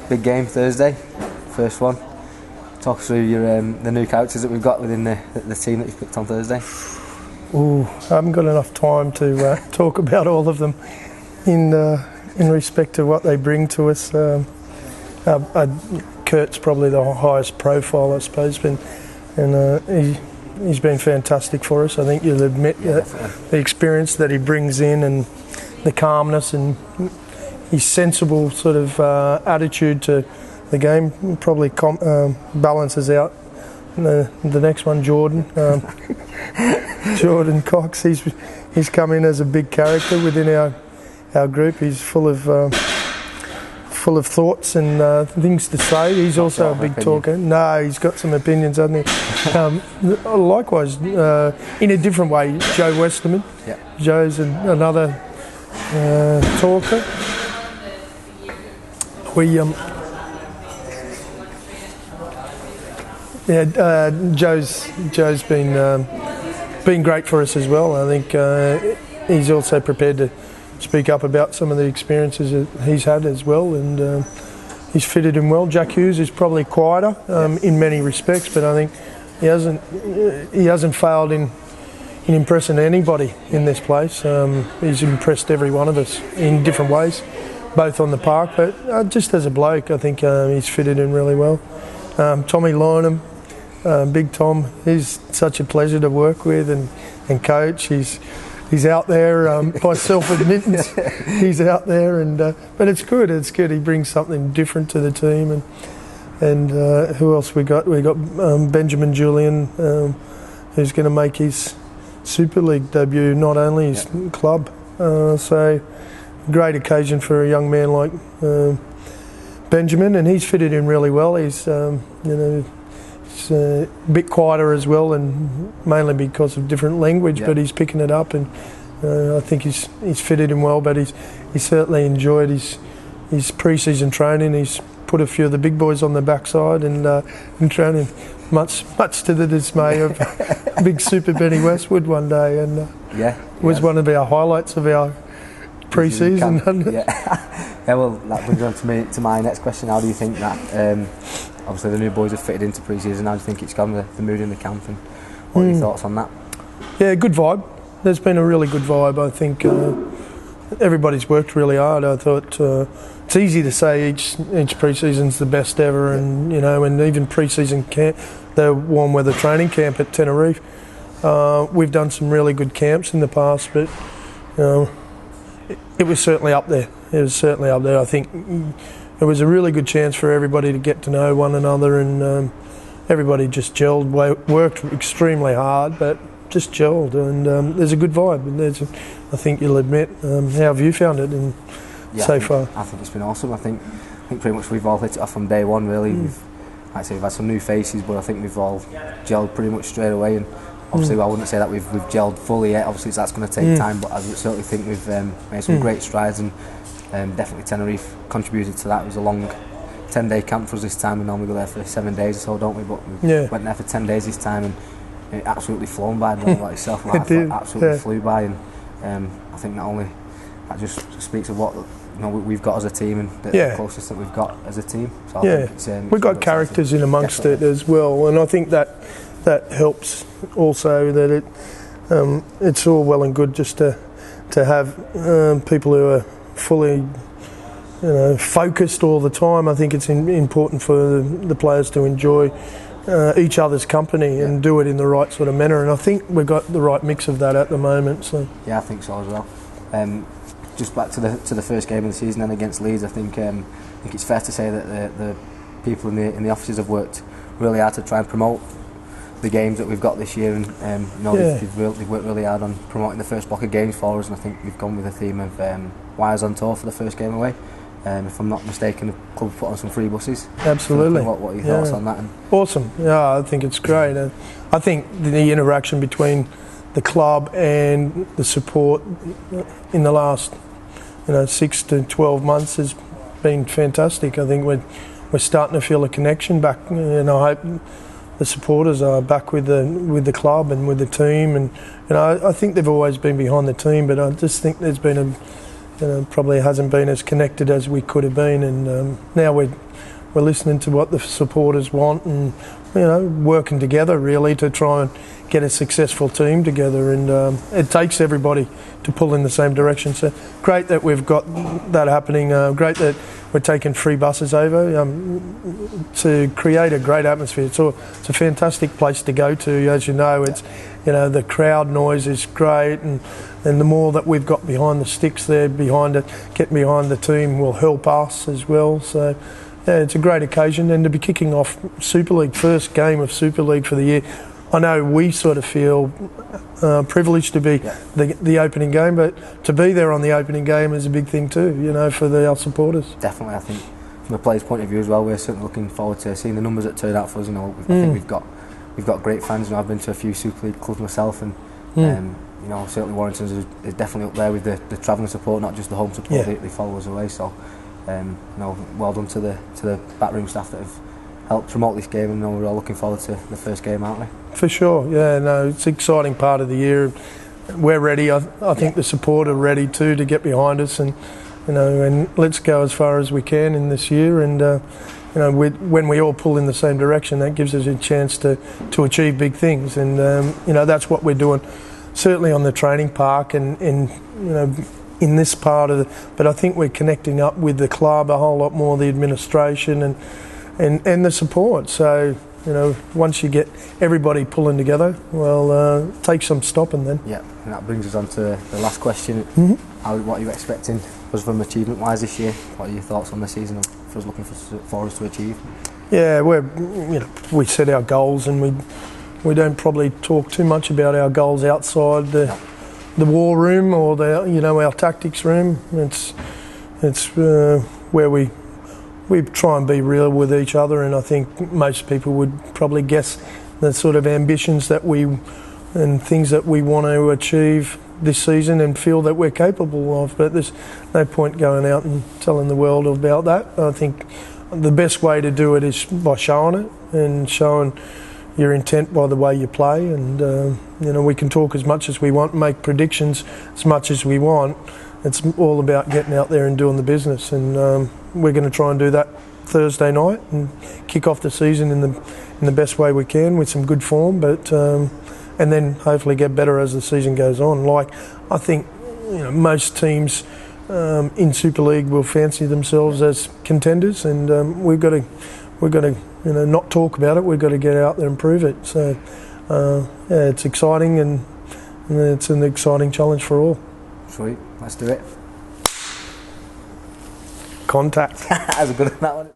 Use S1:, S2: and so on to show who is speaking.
S1: big game Thursday, first one. Talk us through your the new characters that we've got within the team that you've picked on Thursday.
S2: Ooh, I haven't got enough time to talk about all of them in respect to what they bring to us. Kurt's probably the highest profile, I suppose, he's been fantastic for us. I think you'll admit that the experience that he brings in and the calmness and his sensible sort of attitude to the game probably balances out the next one, Jordan. Jordan Cox, he's come in as a big character within our group. He's full of thoughts and things to say. He's also a big talker. No, he's got some opinions, hasn't he? Likewise, in a different way, Joe Westerman.
S1: Yeah.
S2: Joe's another talker. Joe's been great for us as well. I think he's also prepared to speak up about some of the experiences that he's had as well, and he's fitted in well. Jack Hughes is probably quieter in many respects, but I think he hasn't failed in impressing anybody in this place. He's impressed every one of us in different ways, both on the park, but just as a bloke, I think he's fitted in really well. Tommy Lynham, Big Tom, he's such a pleasure to work with and coach. He's out there by self-admittance. He's out there, but it's good. It's good. He brings something different to the team. And who else we got? We got Benjamin Julian, who's going to make his Super League debut, not only his club. So great occasion for a young man like Benjamin, and he's fitted in really well. He's He's a bit quieter as well, and mainly because of different language, but he's picking it up, and I think he's fitted in well. But he's certainly enjoyed his pre-season training. He's put a few of the big boys on the backside and training, much to the dismay of big Super Benny Westwood one day, and was one of our highlights of our pre-season.
S1: Well, that brings on to my next question. How do you think that? Obviously, the new boys have fitted into pre-season. How do you think it's gone, the mood in the camp, and what are your thoughts on that? Yeah,
S2: good vibe. There's been a really good vibe. I think everybody's worked really hard. I thought it's easy to say each pre-season's the best ever, and and even pre-season camp, the warm weather training camp at Tenerife. We've done some really good camps in the past, but it was certainly up there. I think it was a really good chance for everybody to get to know one another, and everybody just gelled, worked extremely hard, but just gelled, and there's a good vibe, and I think you'll admit. How have you found it so far?
S1: I think it's been awesome. I think pretty much we've all hit it off from day one, really. We've had some new faces, but I think we've all gelled pretty much straight away, and obviously I wouldn't say that we've gelled fully yet. Obviously that's going to take time, but I certainly think we've made some great strides, and definitely Tenerife contributed to that. It was a long 10-day camp for us this time. We normally go there for 7 days or so, don't we? But we went there for 10 days this time, and it absolutely flown by. Like yourself, it absolutely flew by, and I think not only that just speaks of what we've got as a team, and the closest that we've got as a team. So I think
S2: we've got characters in amongst it as well, and I think that helps also. That it's all well and good just to have people who are fully focused all the time. I think it's important for the players to enjoy each other's company and do it in the right sort of manner, and I think we've got the right mix of that at the moment. So
S1: I think so as well. Just back to the first game of the season and against Leeds, I think it's fair to say that the people in the offices have worked really hard to try and promote the games that we've got this year, and they've worked really hard on promoting the first block of games for us, and I think we've gone with a theme of wires on tour for the first game away. If I'm not mistaken, the club put on some free buses.
S2: Absolutely.
S1: What are your thoughts on that?
S2: Awesome. Yeah, I think it's great. I think the interaction between the club and the support in the last 6 to 12 months has been fantastic. I think we're starting to feel a connection back, and I hope the supporters are back with the club and with the team, and I think they've always been behind the team, but I just think there's been probably hasn't been as connected as we could have been, and now we're listening to what the supporters want, and working together really to try and get a successful team together, and it takes everybody to pull in the same direction. So great that we've got that happening. Great that we're taking free buses over to create a great atmosphere. It's a fantastic place to go to, as you know. It's the crowd noise is great, and the more that we've got behind the sticks there, getting behind the team will help us as well. So yeah, it's a great occasion, and to be kicking off Super League, first game of Super League for the year. I know we sort of feel privileged to be the opening game, but to be there on the opening game is a big thing too, for our supporters.
S1: Definitely, I think from a player's point of view as well, we're certainly looking forward to seeing the numbers that turn out for us. I think we've got great fans. I've been to a few Super League clubs myself, and certainly Warrington is definitely up there with the travelling support, not just the home support. They follow us away. So, well done to the backroom staff that have helped promote this game, and we're all looking forward to the first game, aren't we?
S2: For sure, yeah. No, it's an exciting part of the year. We're ready. I think the support are ready too to get behind us, and and let's go as far as we can in this year. And when we all pull in the same direction, that gives us a chance to achieve big things. And that's what we're doing, certainly on the training park and in this part of but I think we're connecting up with the club a whole lot more, the administration and the support. So once you get everybody pulling together, well, take some stopping then.
S1: Yeah, and that brings us on to the last question. What are you expecting us from achievement-wise this year? What are your thoughts on the season of us looking for us to achieve? Yeah,
S2: we set our goals, and we don't probably talk too much about our goals outside the war room or our tactics room. It's where we try and be real with each other, and I think most people would probably guess the sort of ambitions and things that we want to achieve this season and feel that we're capable of. But there's no point going out and telling the world about that. I think the best way to do it is by showing it and showing your intent by the way you play. And we can talk as much as we want, make predictions as much as we want. It's all about getting out there and doing the business, and we're going to try and do that Thursday night and kick off the season in the best way we can with some good form, but and then hopefully get better as the season goes on. Like I think most teams in Super League will fancy themselves as contenders, and we've got to not talk about it. We've got to get out there and prove it. So it's exciting, and it's an exciting challenge for all.
S1: Sweet, let's do it.
S2: Contact.
S1: That was a good that one.